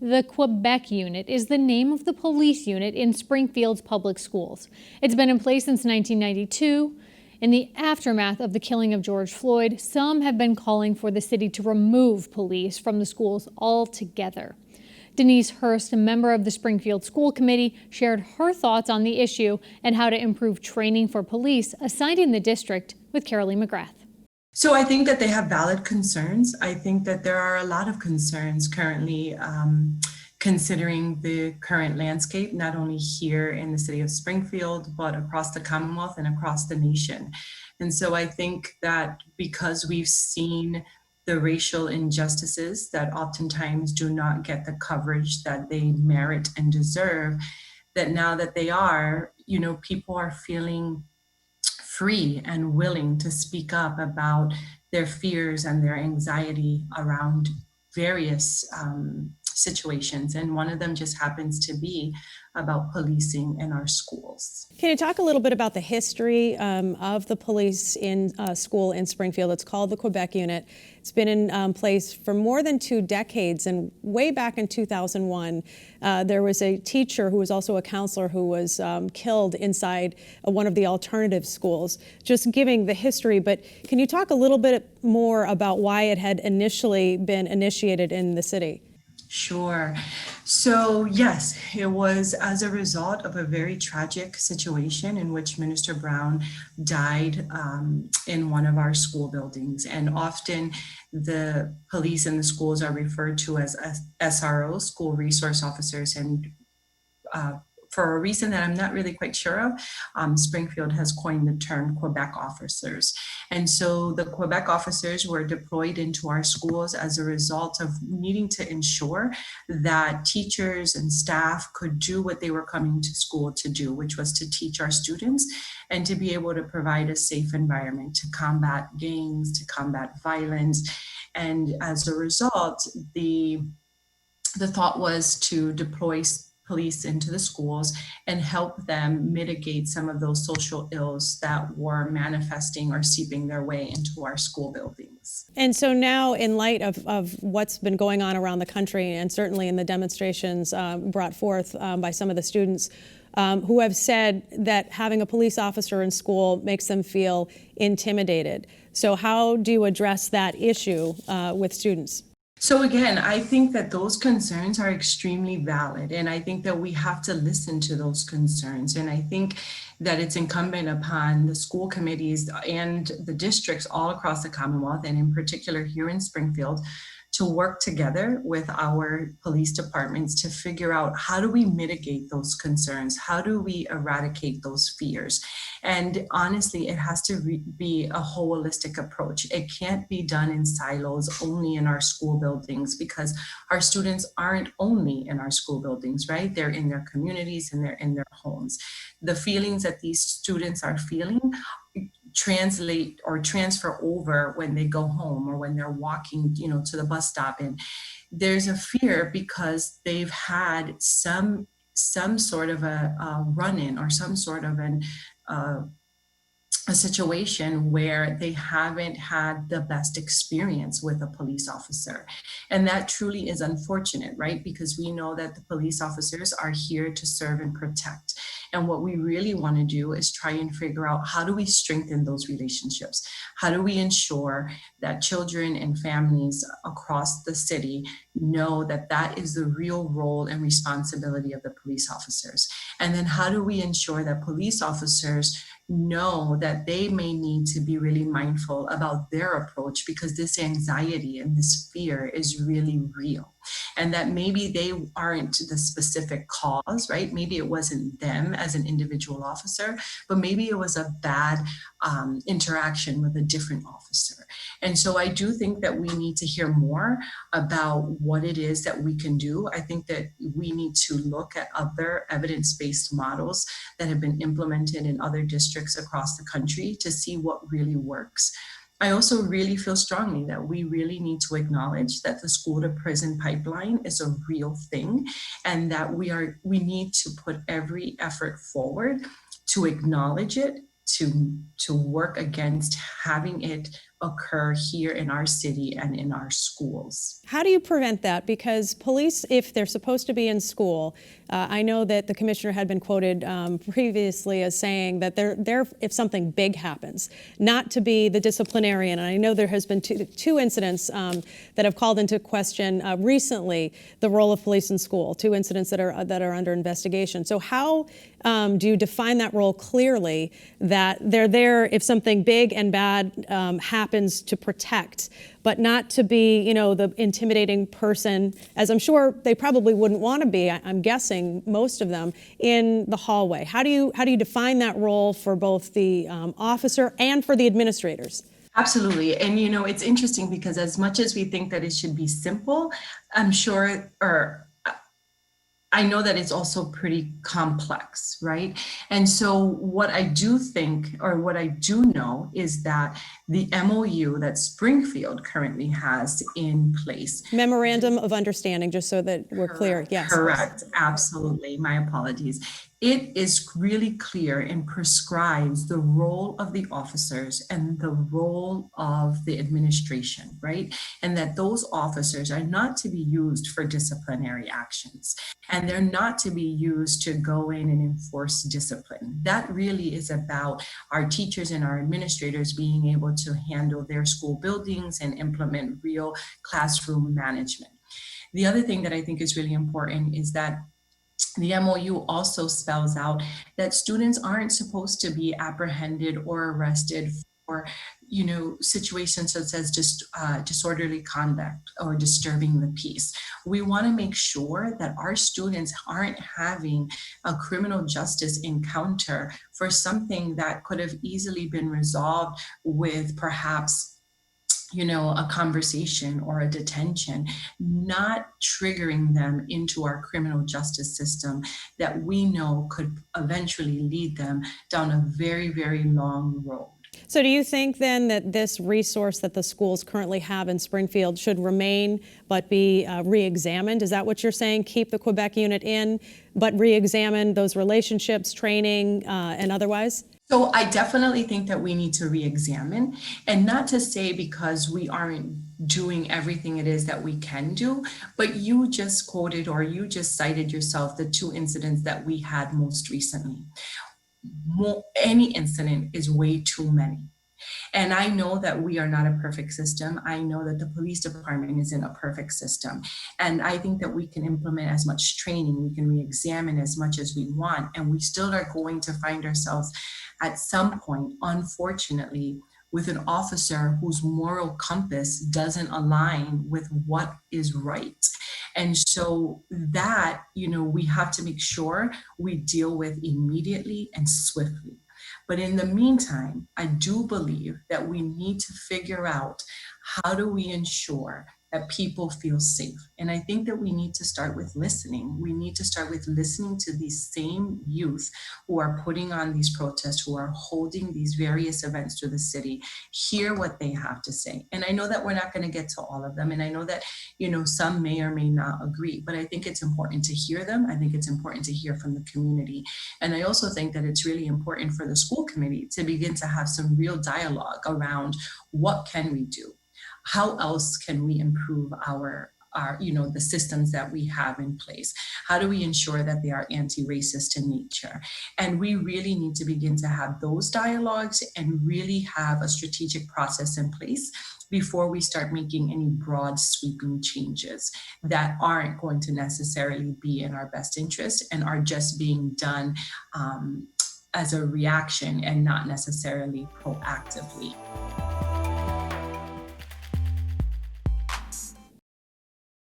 The Quebec Unit is the name of the police unit in Springfield's public schools. It's been in place since 1992. In the aftermath of the killing of George Floyd, some have been calling for the city to remove police from the schools altogether. Denise Hurst, a member of the Springfield School Committee, shared her thoughts on the issue and how to improve training for police assigned in the district with Carolee McGrath. So I think that they have valid concerns. I think that there are a lot of concerns currently considering the current landscape, not only here in the city of Springfield, but across the Commonwealth and across the nation. And so I think that because we've seen the racial injustices that oftentimes do not get the coverage that they merit and deserve, that now that they are, people are feeling free and willing to speak up about their fears and their anxiety around various situations. And one of them just happens to be about policing in our schools. Can you talk a little bit about the history of the police in school in Springfield? It's called the Quebec Unit. It's been in place for more than 2 decades. And way back in 2001, there was a teacher who was also a counselor who was killed inside one of the alternative schools. Just giving the history, but can you talk a little bit more about why it had initially been initiated in the city? Sure. So yes, it was as a result of a very tragic situation in which Minister Brown died in one of our school buildings. And often the police in the schools are referred to as SROs, school resource officers, and for a reason that I'm not really quite sure of, Springfield has coined the term Quebec officers. And so the Quebec officers were deployed into our schools as a result of needing to ensure that teachers and staff could do what they were coming to school to do, which was to teach our students and to be able to provide a safe environment to combat gangs, to combat violence. And as a result, the thought was to deploy police into the schools and help them mitigate some of those social ills that were manifesting or seeping their way into our school buildings. And so now, in light of what's been going on around the country, and certainly in the demonstrations brought forth by some of the students who have said that having a police officer in school makes them feel intimidated. So how do you address that issue with students? So again, I think that those concerns are extremely valid, and I think that we have to listen to those concerns. And I think that it's incumbent upon the school committees and the districts all across the Commonwealth, and in particular here in Springfield, to work together with our police departments to figure out how do we mitigate those concerns? How do we eradicate those fears? And honestly, it has to be a holistic approach. It can't be done in silos only in our school buildings, because our students aren't only in our school buildings, right? They're in their communities and they're in their homes. The feelings that these students are feeling translate or transfer over when they go home or when they're walking, to the bus stop. And there's a fear because they've had some sort of a run-in or some sort of a situation where they haven't had the best experience with a police officer. And that truly is unfortunate, right? Because we know that the police officers are here to serve and protect. And what we really want to do is try and figure out, how do we strengthen those relationships? How do we ensure that children and families across the city know that that is the real role and responsibility of the police officers? And then how do we ensure that police officers know that they may need to be really mindful about their approach, because this anxiety and this fear is really real, and that maybe they aren't the specific cause, right? Maybe it wasn't them as an individual officer, but maybe it was a bad interaction with a different officer. And so I do think that we need to hear more about what it is that we can do. I think that we need to look at other evidence-based models that have been implemented in other districts across the country to see what really works. I also really feel strongly that we really need to acknowledge that the school to prison pipeline is a real thing, and that we need to put every effort forward to acknowledge it, to work against having it occur here in our city and in our schools. How do you prevent that? Because police, if they're supposed to be in school, I know that the commissioner had been quoted previously as saying that they're there if something big happens, not to be the disciplinarian. And I know there has been two incidents that have called into question recently the role of police in school. Two incidents that are under investigation. So how do you define that role clearly, that they're there if something big and bad happens to protect, but not to be, the intimidating person, as I'm sure they probably wouldn't want to be, I'm guessing most of them, in the hallway? How do you define that role for both the officer and for the administrators? Absolutely. And, it's interesting because as much as we think that it should be simple, I'm sure, I know that it's also pretty complex, right? And so what I do think, or what I do know, is that the MOU that Springfield currently has in place. Memorandum of Understanding, just so that we're clear. Yes. Correct. Absolutely. My apologies. It is really clear and prescribes the role of the officers and the role of the administration, right? And that those officers are not to be used for disciplinary actions, and they're not to be used to go in and enforce discipline. That really is about our teachers and our administrators being able to handle their school buildings and implement real classroom management. The other thing that I think is really important is that the MOU also spells out that students aren't supposed to be apprehended or arrested for, situations such as just disorderly conduct or disturbing the peace. We want to make sure that our students aren't having a criminal justice encounter for something that could have easily been resolved with perhaps a conversation or a detention, not triggering them into our criminal justice system that we know could eventually lead them down a very, very long road. So do you think then that this resource that the schools currently have in Springfield should remain but be re-examined? Is that what you're saying? Keep the Quebec unit in, but re-examine those relationships, training, and otherwise? So I definitely think that we need to re-examine, and not to say because we aren't doing everything it is that we can do, but you just quoted or you just cited yourself the two incidents that we had most recently. Any incident is way too many. And I know that we are not a perfect system. I know that the police department isn't a perfect system. And I think that we can implement as much training, we can re-examine as much as we want, and we still are going to find ourselves at some point, unfortunately, with an officer whose moral compass doesn't align with what is right. And so that, we have to make sure we deal with immediately and swiftly. But in the meantime, I do believe that we need to figure out how do we ensure that people feel safe. And I think that we need to start with listening. We need to start with listening to these same youth who are putting on these protests, who are holding these various events through the city, hear what they have to say. And I know that we're not going to get to all of them. And I know that, some may or may not agree, but I think it's important to hear them. I think it's important to hear from the community. And I also think that it's really important for the school committee to begin to have some real dialogue around what can we do? How else can we improve our the systems that we have in place? How do we ensure that they are anti-racist in nature? And we really need to begin to have those dialogues and really have a strategic process in place before we start making any broad sweeping changes that aren't going to necessarily be in our best interest and are just being done as a reaction and not necessarily proactively.